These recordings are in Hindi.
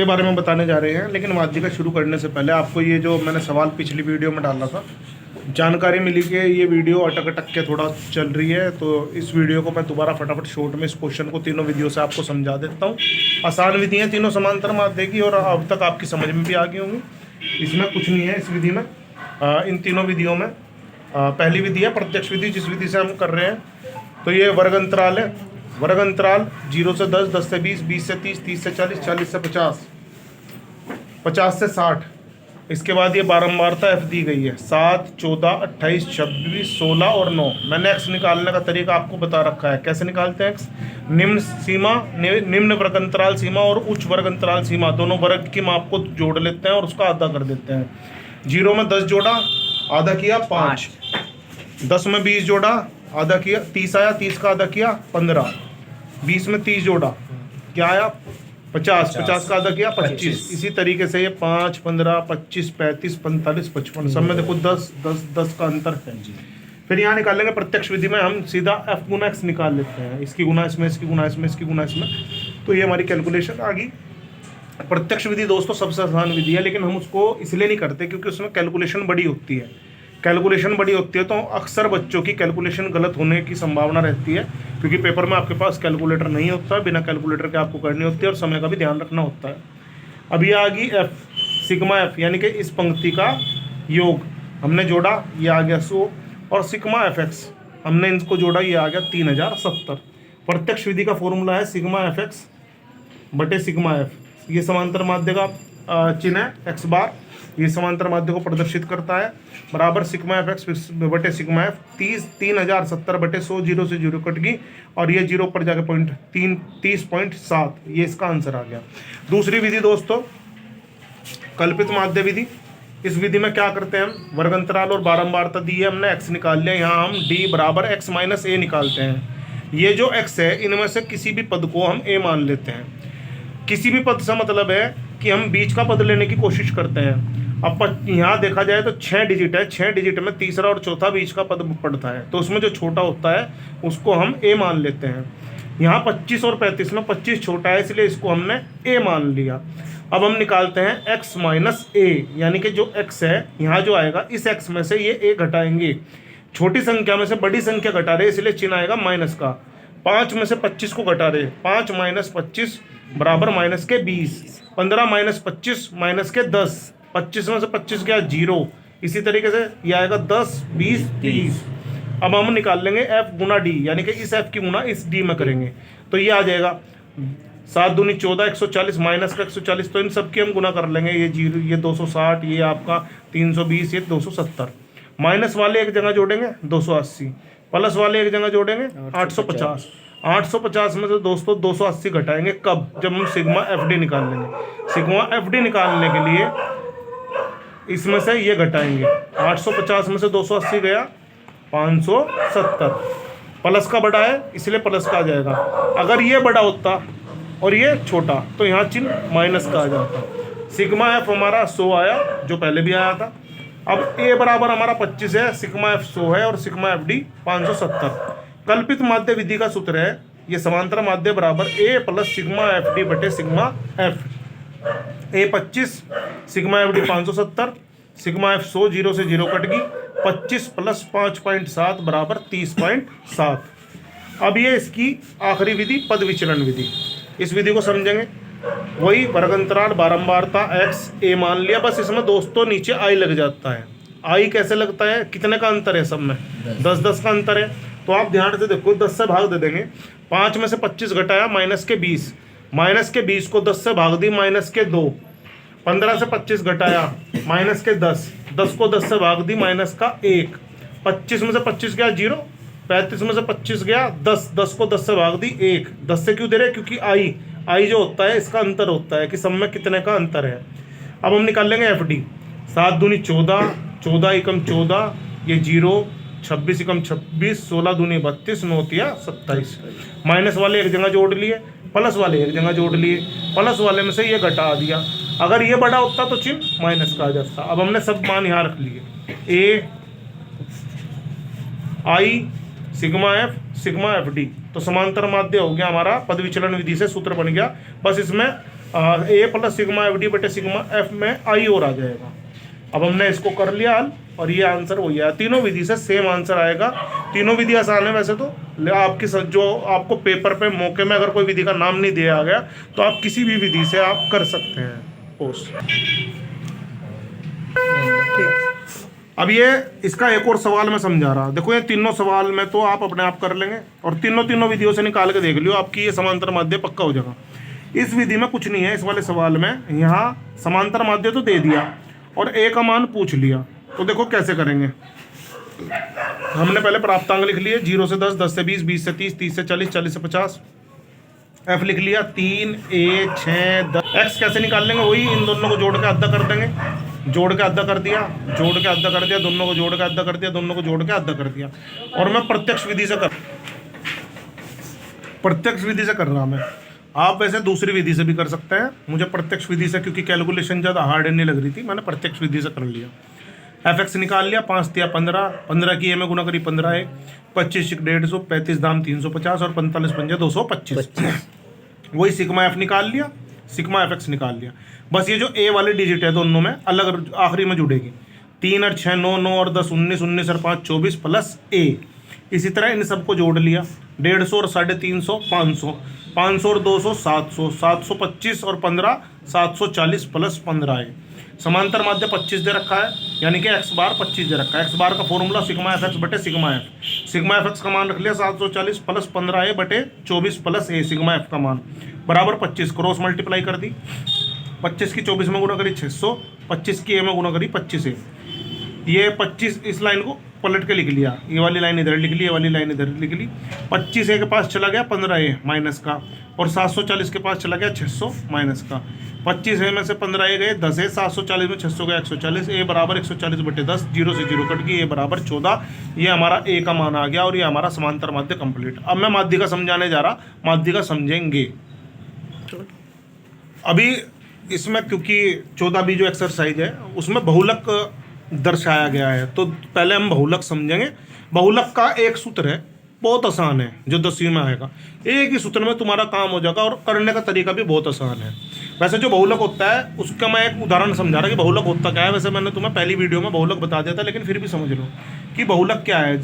के बारे में बताने जा रहे हैं। लेकिन माध्यिका शुरू करने से पहले आपको ये जो मैंने सवाल पिछली वीडियो में डाला था, जानकारी मिली कि ये वीडियो अटक अटक के थोड़ा चल रही है, तो इस वीडियो को मैं दोबारा फटाफट शॉर्ट में इस क्वेश्चन को तीनों विधियों से आपको समझा देता हूँ। आसान विधियाँ तीनों समांतर माध्य की, और अब तक आपकी समझ में भी आ गई होंगी। इसमें कुछ नहीं है इस विधि में, इन तीनों विधियों में। पहली विधि है प्रत्यक्ष विधि, जिस विधि से हम कर रहे हैं। तो ये वर्ग अंतराल है, वर्ग अंतराल 0 से 10, 10 से 20, 20 से 30, 30 से 40, 40 से 50, 50 से 60। इसके बाद ये बारंबारता f दी गई है 7, 14, 28, 26, 16 और 9। मैंने x निकालने का तरीका आपको बता रखा है। कैसे निकालते हैं x? निम्न सीमा, निम्न वर्ग अंतराल सीमा और उच्च वर्ग अंतराल सीमा, दोनों वर्ग की माप को जोड़ लेते हैं और उसका आधा कर देते हैं। 0 में 10 जोड़ा, आधा किया 5। 10 में 20 जोड़ा, आधा किया 30 आया, 30 का आधा किया 15। 20 में 30 जोड़ा, क्या आया 50, 50 का आधा किया 25। इसी तरीके से ये 5, 15, 25, 35, 45, 55, सब में देखो 10, 10, 10 का अंतर है। फिर यहाँ निकालेंगे प्रत्यक्ष विधि में हम सीधा f गुना x निकाल लेते हैं। इसकी गुना इसमें, इसकी गुना इसमें, इसकी गुना इसमें, तो ये हमारी कैलकुलेशन आ गई। प्रत्यक्ष विधि दोस्तों सबसे आसान विधि है, लेकिन हम उसको इसलिए नहीं करते क्योंकि उसमें कैलकुलेशन बड़ी होती है। कैलकुलेशन बड़ी होती है तो अक्सर बच्चों की कैलकुलेशन गलत होने की संभावना रहती है, क्योंकि पेपर में आपके पास कैलकुलेटर नहीं होता है। बिना कैलकुलेटर के आपको करनी होती है और समय का भी ध्यान रखना होता है। अब ये आ गई एफ, सिग्मा एफ, यानी कि इस पंक्ति का योग हमने जोड़ा, ये आ गया 100, और सिग्मा एफ एक्स हमने इनको जोड़ा, ये आ गया 3070। प्रत्यक्ष विधि का फॉर्मूला है सिग्मा एफ एक्स बटे सिग्मा एफ। ये समांतर माध्य का चिन्ह है एक्स बार, ये समांतर माध्य को प्रदर्शित करता है, बराबर सिग्मा एफ एक्स बटे सिग्मा एफ। 3070 बटे 100, 0 से 0 कट गई, और ये 0 पर जाके 30.7, ये इसका आंसर आ गया। दूसरी विधि दोस्तों कल्पित माध्य विधि। इस विधि में क्या करते हैं हम, वर्ग अंतराल और बारंबारता दी है, हमने x निकाल लिया। यहाँ हम d बराबर x माइनस a निकालते हैं। ये जो x है, इनमें से किसी भी पद को हम a मान लेते हैं। किसी भी पद से मतलब है कि हम बीच का पद लेने की कोशिश करते हैं। अब यहाँ देखा जाए तो 6 डिजिट है, 6 डिजिट में तीसरा और चौथा बीच का पद पड़ता है, तो उसमें जो छोटा होता है उसको हम a मान लेते हैं। यहाँ 25 और 35 में 25 छोटा है, इसलिए इसको हमने a मान लिया। अब हम निकालते हैं x माइनस a, यानी कि जो x है यहाँ जो आएगा, इस x में से ये a घटाएंगे। छोटी संख्या में से बड़ी संख्या घटा रहे, इसलिए चिन्ह आएगा माइनस का। 5 में से 25 को घटा रहे, 5 माइनस 25 बराबर माइनस के 20। 15 माइनस 25 माइनस के 10। 25 में से 25 गया 0। इसी तरीके से ये आएगा 10, 20, 30। अब हम निकाल लेंगे f गुना d, यानी कि इस f की गुना इस d में करेंगे, तो ये आ जाएगा 7 दूनी 14, 140 माइनस का 140, तो इन सब की हम गुना कर लेंगे। ये 0, ये 260, ये आपका 320, ये 270। माइनस वाले एक जगह जोड़ेंगे 280, प्लस वाले एक जगह जोड़ेंगे 850। 850 में से दोस्तों 280 घटाएंगे, कब? जब हम सिग्मा एफ डी निकाल लेंगे। सिग्मा एफ डी निकालने के लिए इसमें से ये घटाएंगे। 850 में से 280 गया 570। प्लस का बड़ा है इसलिए प्लस का आ जाएगा। अगर ये बड़ा होता और ये छोटा तो यहाँ चिन्ह माइनस का आ जाता। सिग्मा एफ हमारा 100 आया, जो पहले भी आया था। अब ए बराबर हमारा 25 है, सिग्मा एफ 100 है और सिग्मा एफ डी 570। कल्पित माध्य विधि का सूत्र है ये समांतर माध्य बराबर ए प्लस सिग्मा एफ डी बटे सिग्मा एफ। ए 25, sigma F D 570, sigma F 100, 0 से 0 कट गई। 25 प्लस 5.7 बराबर 30.7। अब ये इसकी आखिरी विधि पद विचलन विधि। इस विधि को समझेंगे, वही वर्ग अंतराल बारंबारता x a मान लिया, बस इसमें दोस्तों नीचे i लग जाता है। i कैसे लगता है, कितने का अंतर है, सब में 10-10 का अंतर है। तो आप ध्यान से देखो, 10 से भाग दे देंगे। 5 में से 25 घटाया माइनस के 20, माइनस के 20 को 10 से भाग दी माइनस के 2। 15 से 25 घटाया माइनस के 10, 10 को 10 से भाग दी माइनस का 1। 25 में से 25 गया 0, 35 में से 25 गया 10, 10 को 10 से भाग दी 1। 10 से क्यों दे रहे, क्योंकि आई जो होता है इसका अंतर होता है कि सब में कितने का अंतर है। अब हम निकाल लेंगे एफ डी। 7 दूनी 14, 14 एकम 14, ये 0, 26 एकम 26, 16 दूनी 32, 9 तिया 27। माइनस वाले एक जगह जोड़ लिए, प्लस वाले एक जगह जोड़ लिए। प्लस वाले में से ये घटा दिया, अगर ये बड़ा होता तो चिन्ह माइनस का आ जाता। अब हमने सब मान यहाँ रख लिए, ए आई सिग्मा एफ डी, तो समांतर माध्य हो गया हमारा। पद विचलन विधि से सूत्र बन गया। बस इसमें ए प्लस सिग्मा एफ डी बटे सिग्मा एफ में आई और आ जाएगा। अब हमने इसको कर लिया हल और ये आंसर वही आया। तीनों विधि से सेम आंसर आएगा। तीनों विधि आसान है वैसे तो, आपकी जो आपको पेपर पे मौके में अगर कोई विधि का नाम नहीं दिया गया तो आप किसी भी विधि से आप कर सकते हैं पोस्ट। अब ये इसका एक और सवाल मैं समझा रहा, देखो ये तीनों सवाल में तो आप अपने आप कर लेंगे और तीनों विधियों से निकाल के देख लियो, आपकी ये समांतर माध्य पक्का हो जाएगा। इस विधि में कुछ नहीं है, इस वाले सवाल में यहाँ समांतर माध्य तो दे दिया और ए का मान पूछ लिया, तो देखो कैसे करेंगे। हमने पहले प्राप्तांक लिख लिए, 0 से 10, 10 से 20, 20 से 30, 30 से 40, 40 से 50। एफ लिख लिया 3, A 6, 10। एक्स कैसे निकाल लेंगे, वही इन दोनों को जोड़ के आधा कर देंगे, जोड़ के आधा कर दिया, जोड़ के आधा कर दिया, दोनों को जोड़ के आधा कर दिया, दोनों को जोड़ के आधा कर दिया। और मैं प्रत्यक्ष विधि से कर रहा मैं। आप वैसे दूसरी विधि से भी कर सकते हैं, मुझे प्रत्यक्ष विधि से क्योंकि कैलकुलेशन ज़्यादा हार्ड नहीं लग रही थी, मैंने प्रत्यक्ष विधि से कर लिया। एफ एक्स निकाल लिया, 5 दिया 15, 15 की ए में गुना करी 15 है, 25 150, 35 दाम 350 और 45 पंजे 225। वही सिग्मा एफ निकाल लिया, सिग्मा एफ एक्स निकाल लिया। बस ये जो ए वाली डिजिट है दोनों में अलग आखिरी में जुड़ेगी। 3 और 6 9, 9 और 10 19, 19 और 5 24 प्लस ए। इसी तरह इन सबको जोड़ लिया, 150 और 350 500, 500 और 200 700, 725 और 15 740 प्लस 15 है। समांतर माध्य 25 दे रखा है, यानी कि एक्स बार 25 दे रखा है। एक्स बार का फॉर्मूला सिग्मा एफ एक्स बटे sigma F. Sigma F x का मान रख लिया 740 प्लस 15 ए बटे 24 प्लस ए सिग्मा एफ का मान बराबर 25। क्रॉस मल्टीप्लाई कर दी, 25 की 24 में गुना करी 600, 25 की ए में गुना करी 25 ए। ये 25 इस लाइन को पलट के लिख लिया, ये वाली लाइन इधर लिख ली, ये वाली लाइन इधर लिख ली। 25 ए के पास चला गया 15 ए माइनस का, और 740 के पास चला गया 600 माइनस का। 25 ए में से 15 ए गए 10 ए, 740 में 600 गया 140, ए बराबर 140 बटे 10, 0 से 0 कट गई, ए बराबर 14। ये हमारा ए का मान आ गया और ये हमारा समांतर माध्य कंप्लीट। अब मैं माध्यिका समझाने जा रहा, माध्यिका समझेंगे अभी। इसमें क्योंकि 14 जो एक्सरसाइज है उसमें बहुलक दर्शाया गया है, तो पहले हम बहुलक समझेंगे। बहुलक का एक सूत्र है, बहुत आसान है, जो 10वीं में आएगा। एक ही सूत्र में तुम्हारा काम हो जाएगा और करने का तरीका भी बहुत आसान है। वैसे जो बहुलक होता है उसका मैं एक उदाहरण समझा रहा कि बहुलक होता क्या है। वैसे मैंने तुम्हें पहली वीडियो में बहुलक बता दिया था, लेकिन फिर भी समझ लो कि बहुलक क्या है।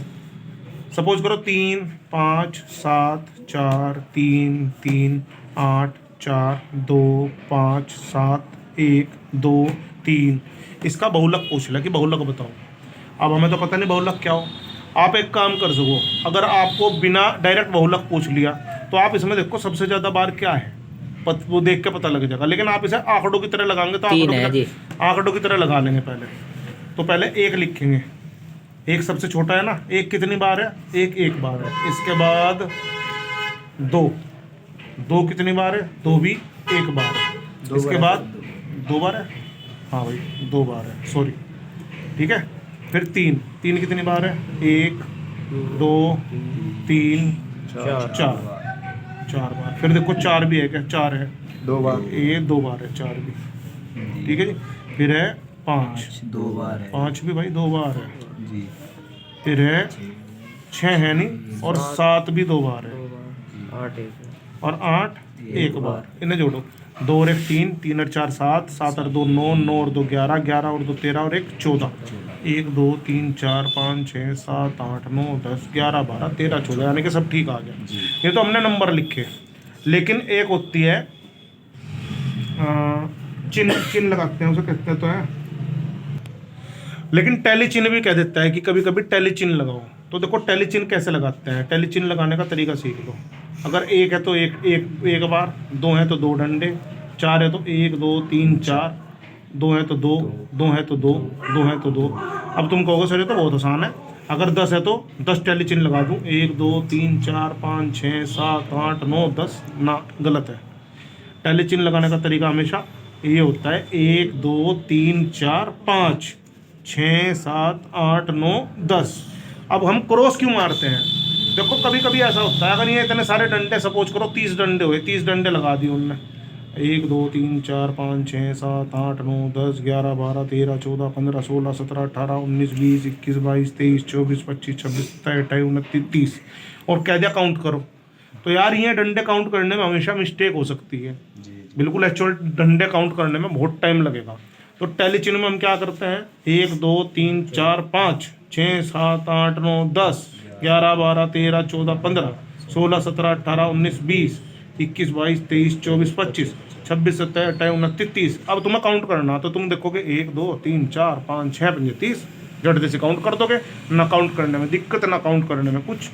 सपोज करो 3 5 7 4 3 3 8 4 2 5 7 1 2 3। इसका बहुलक पूछ लिया कि बहुलक बताओ। अब हमें तो पता नहीं बहुलक क्या हो। आप एक काम कर सको, अगर आपको बिना डायरेक्ट बहुलक पूछ लिया तो आप इसमें देखो सबसे ज़्यादा बार क्या है, वो देख के पता लग जाएगा। लेकिन आप इसे आंकड़ों की तरह लगाएंगे तो आंकड़ों की तरह लगा लेंगे। पहले एक लिखेंगे, एक सबसे छोटा है ना, एक कितनी बार है, एक बार है। इसके बाद 2 कितनी बार है, 2 भी एक बार है। इसके बाद 2 बार है, हाँ भाई 2 बार है, सॉरी, ठीक है। फिर 3 कितनी बार है, 1 2 3 4 बार। फिर देखो 4 भी है क्या, 4 है, 2 बार, ये 2 बार है, 4 भी, ठीक है जी। फिर है 5 2 बार है, 5 भी भाई 2 बार है जी। फिर है 6 है नहीं, और 7 भी 2 बार है, 8 और 8 1 बार। इन्हें जोड़ो, 2 और 1 3, 3 और 4 7, 7 और 2 9, 9 और 2 11, 11 और 2 13 और 1 14। 1 2 3 4 5 6 7 8 9 10 11 12 13 14, यानी कि सब ठीक आ गया। ये तो हमने नंबर लिखे, लेकिन एक होती है चिन्ह लगाते हैं, उसे कहते हैं तो है, लेकिन टैली चिन्ह भी कह देता है कि कभी कभी टैली चिन्ह लगाओ। तो देखो टैली चिन्ह कैसे लगाते हैं, टैली चिन्ह लगाने का तरीका सीख लो। अगर 1 है तो एक बार, 2 है तो 2 डंडे, 4 है तो 1 2 3 4, 2 है तो 2, 2 है तो 2, 2 है तो 2। अब तुम कहोगे सर ये तो बहुत आसान है, अगर 10 है तो 10 टैली चिन्ह लगा दूँ, 1 2 3 4 5 6 7 8 9 10। ना, गलत है। टैली चिन्ह लगाने का तरीका हमेशा ये होता है 1 2 3 4 5 6 7 8 9 10। अब हम क्रॉस क्यों मारते हैं, देखो कभी कभी ऐसा होता है, अगर ये इतने सारे डंडे, सपोज करो 30 डंडे हुए, 30 डंडे लगा दिए उनने, 1 2 3 4 5 6 7 8 9 10 11 12 13 14 15 16 17 18 19 20 21 22 23 24 25 26 27 28 29 30 और कह दिया काउंट करो। तो यार ये डंडे काउंट करने में हमेशा मिस्टेक हो सकती है। बिल्कुल एक्चुअल डंडे काउंट करने में बहुत टाइम लगेगा। तो टैली चिन्ह में हम क्या करते हैं, 1 2 3 4 5 6 7 8 9 10 11 12 13 14 15 16 17 18 19 20 21 22 23 24 25 26 27 28 29 30। अब तुम्हें काउंट करना तो तुम देखोगे 1 2 3 4 5 6 5 30, झट से काउंट कर दोगे, ना काउंट करने में दिक्कत ना काउंट करने में कुछ।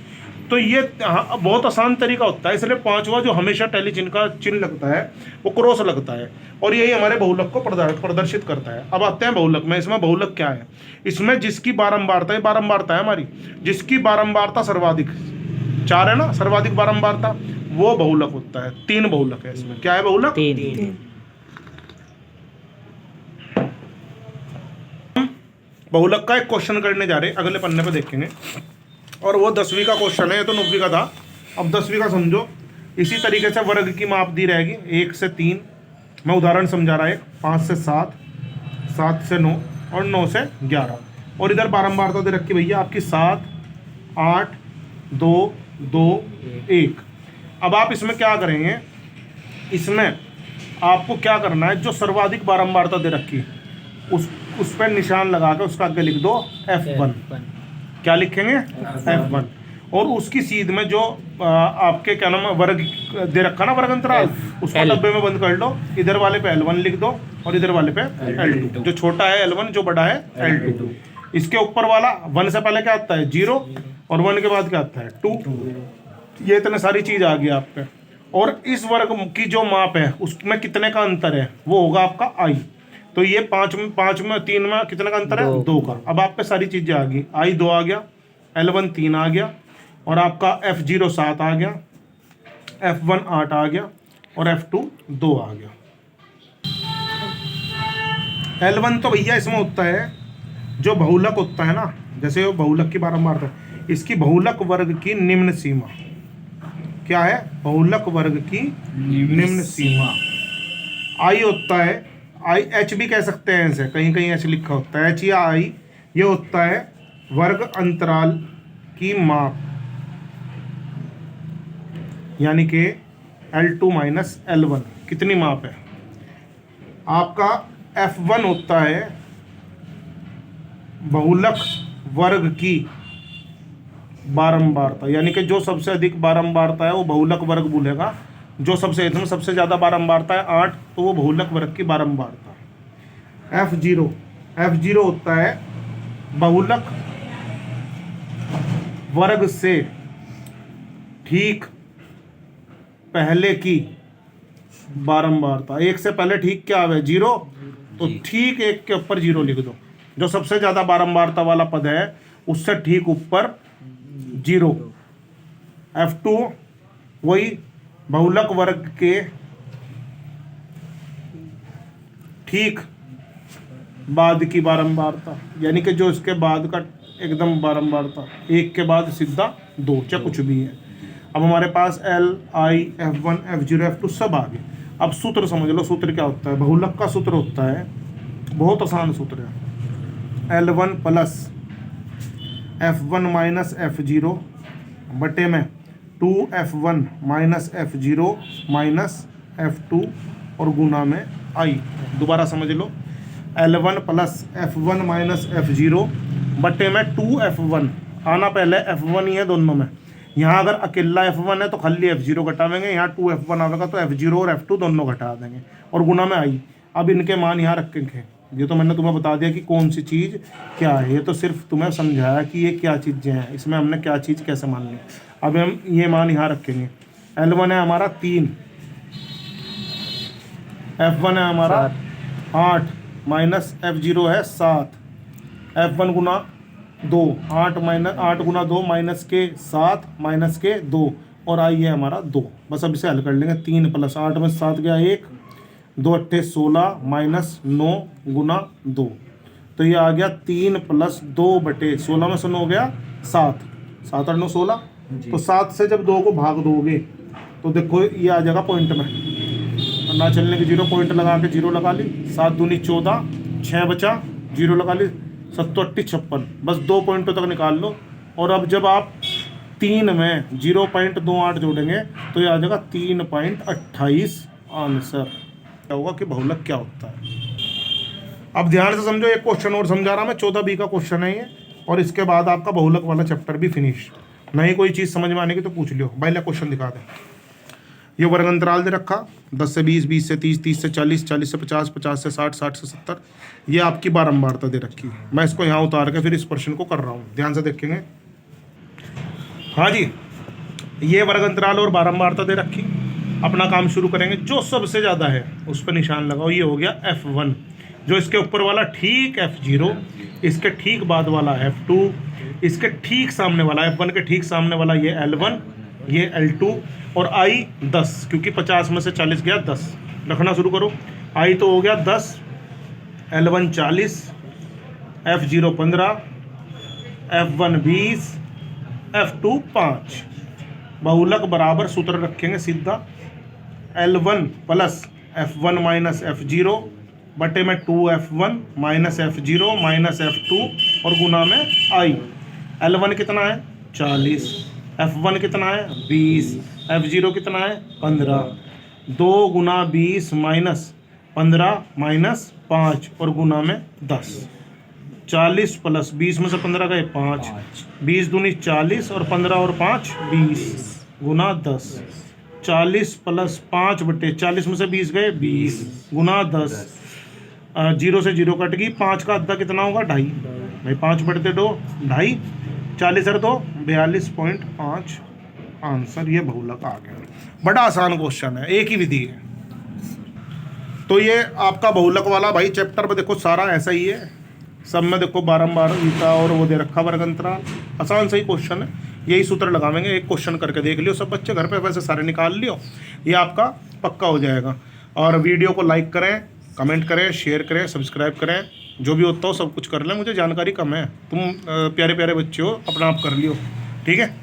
तो ये बहुत आसान तरीका होता है। इसलिए पांचवा जो हमेशा टैली चिन्ह का चिन्ह लगता है वो क्रॉस लगता है, और यही हमारे बहुलक को प्रदर्शित करता है। अब आते हैं बहुलक में। इसमें बहुलक क्या है, इसमें जिसकी बारंबारता, बारंबारता है हमारी, जिसकी बारंबारता सर्वाधिक 4 है ना, सर्वाधिक बारंबारता, वो बहुलक होता है। 3 बहुलक है इसमें। क्या है बहुलक? 3। बहुलक का एक क्वेश्चन करने जा रहे हैं, अगले पन्ने पे देखेंगे, और वो 10वीं का क्वेश्चन है, ये तो 9वीं का था। अब 10वीं का समझो। इसी तरीके से वर्ग की माप दी रहेगी 1 से 3, मैं उदाहरण समझा रहा है, 5 से 7, 7 से 9 और 9 से 11, और इधर बारंबारता दे रखी भैया आपकी 7 8 2 2 1। अब आप इसमें क्या करेंगे, इसमें आपको क्या करना है, जो सर्वाधिक बारंबारता दे रखी उस पर निशान लगा के उसका आगे लिख दो F1। क्या लिखेंगे? F1। और उसकी सीध में जो आपके क्या नाम है वर्ग दे रखा ना, वर्ग अंतराल, उसको डब्बे में बंद कर लो। इधर वाले पे L1 लिख दो और इधर वाले पे L2। जो छोटा है L1, जो बड़ा है L2। इसके ऊपर वाला 1 से पहले क्या आता है 0, और 1 के बाद क्या आता है 2। ये इतने सारी चीज आ गई आप पे। और इस वर्ग की जो माप है उसमें कितने का अंतर है, वो होगा आपका I। तो ये 5 में 3 में कितने का अंतर है, 2 का। अब आप पे सारी चीजें आ गई, I 2 आ गया, L1 3 आ गया, और आपका F0 7 आ गया, F1 8 आ गया, और F2 2 आ गया। L1 तो भैया इसमें होता है जो बहुलक होता है ना, जैसे वो बहुलक की बारंबारता है, इसकी बहुलक वर्ग की निम्न सीमा। क्या है? बहुलक वर्ग की निम्न सीमा। I होता है, H भी कह सकते हैं इसे, कहीं कहीं H लिखा होता है, H या I। ये होता है वर्ग अंतराल की माप, यानी कि L2 माइनस L1 कितनी माप है आपका। F1 होता है बहुलक वर्ग की बारंबारता, यानी कि जो सबसे अधिक बारंबारता है वो बहुलक वर्ग बोलेगा। जो सबसे इसमें सबसे ज़्यादा बारंबारता है 8, तो वो बहुलक वर्ग की बारंबारता। F0 होता है बहुलक वर्ग से ठीक पहले की बारंबारता। 1 से पहले ठीक क्या है 0, तो ठीक 1 के ऊपर 0 लिख दो। जो सबसे ज़्यादा बारंबारता वाला पद है उससे ठीक ऊपर 0। F2 वही बहुलक वर्ग के ठीक बाद की बारंबारता, यानी कि जो इसके बाद का एकदम बारंबारता, 1 के बाद सीधा 2 चाहे कुछ भी है। अब हमारे पास L, I, F1, F0, F2 सब आ गए। अब सूत्र समझ लो, सूत्र क्या होता है। बहुलक का सूत्र होता है, बहुत आसान सूत्र है, L1 plus F1 minus F0 बटे में 2F1 minus F0 minus F2 और गुना में I। दोबारा समझ लो, L1 plus F1 minus F0 बटे में 2F1, आना पहले F1 ही है दोनों में। यहाँ अगर अकेला F1 है तो खाली F0 घटावेंगे, यहाँ 2F1 आएगा तो F0 और F2 दोनों घटा देंगे, और गुना में I। अब इनके मान यहाँ रखेंगे। ये तो मैंने तुम्हें बता दिया कि कौन सी चीज़ क्या है, ये तो सिर्फ तुम्हें समझाया कि ये क्या चीज़ें हैं, इसमें हमने क्या चीज़ कैसे मान ली। अब हम ये मान यहाँ रखेंगे। L1 है हमारा 3, F1 है हमारा 8 माइनस F0 है 7, F1 गुना 2, 8 गुना 2 माइनस के 7 माइनस के 2, और I है हमारा 2। बस अब इसे हल कर लेंगे। 3 प्लस 8 में 7 गया 1, 2 अट्ठे 16 माइनस 9 गुना 2, तो ये आ गया 3 प्लस 2 बटे 16 में से 9 हो गया 7, 7 और 9 16। तो 7 से जब 2 को भाग दोगे तो देखो ये आ जाएगा पॉइंट में, ना चलने की 0 पॉइंट लगा के 0 लगा ली, 7 दूनी 14, 6 बचा 0 लगा ली, 7 अट्ठी 56, बस 2 पॉइंटों तक निकाल लो। और अब जब आप 3 में 0.28 जोड़ेंगे तो ये आ जाएगा 3.28 आंसर। क्या होगा कि बहुलक क्या होता है। अब ध्यान से समझो, एक क्वेश्चन और समझा रहा मैं, 14B का क्वेश्चन है ये, और इसके बाद आपका बहुलक वाला चैप्टर भी फिनिश। नहीं कोई चीज़ समझ में आने की तो पूछ लियो। पहले क्वेश्चन दिखा दें। ये वर्ग अंतराल दे रखा 10 से 20, 20 से 30, 30 से 40, 40 से 50, 50 से 60, 60 से 70। ये आपकी बारंबारता दे रखी है। मैं इसको यहाँ उतार के फिर इस प्रश्न को कर रहा हूँ, ध्यान से देखेंगे। हाँ जी, ये वर्ग अंतराल और बारंबारता दे रखी। अपना काम शुरू करेंगे। जो सबसे ज़्यादा है उस पर निशान लगाओ। ये हो गया F1, जो इसके ऊपर वाला ठीक F0, इसके ठीक बाद वाला F2, इसके ठीक सामने वाला F1 के ठीक सामने वाला ये L1, ये L2 और I 10, क्योंकि 50 में से 40 गया 10। रखना शुरू करो। I तो हो गया 10, L1 40, F0 15, F1 20, F2 5। बहुलक बराबर सूत्र रखेंगे सीधा, L1 plus F1 minus F0 बटे में 2F1 minus F0 minus F2 और गुना में I। L1 कितना है 40, F1 कितना है 20, F0 कितना है 15। 2 गुना 20 माइनस 15 माइनस 5 और गुना में 10। 40 प्लस 20 में से 15 गए 5, 20 दूनी 40 और 15 और 5 20 गुना 10। 40 प्लस 5 बटे 40 में से 20 गए 20 गुना 10। 0 से 0 कट गई। 5 का आधा कितना होगा 2.5 भाई, 5 बटे 2 2.5, 40 और 2 42.5 आंसर। ये बहुलक आ गया। बड़ा आसान क्वेश्चन है, एक ही विधि है। तो ये आपका बहुलक वाला भाई चैप्टर में देखो सारा ऐसा ही है। सब में देखो बारंबारता और वो दे रखा वर्ग अंतराल। आसान सही क्वेश्चन है। यही सूत्र लगावेंगे। एक क्वेश्चन करके देख लियो सब बच्चे घर पे, वैसे सारे निकाल लियो, ये आपका पक्का हो जाएगा। और वीडियो को लाइक करें, कमेंट करें, शेयर करें, सब्सक्राइब करें, जो भी होता हो सब कुछ कर लें। मुझे जानकारी कम है, तुम प्यारे प्यारे बच्चे हो, अपना आप कर लियो, ठीक है।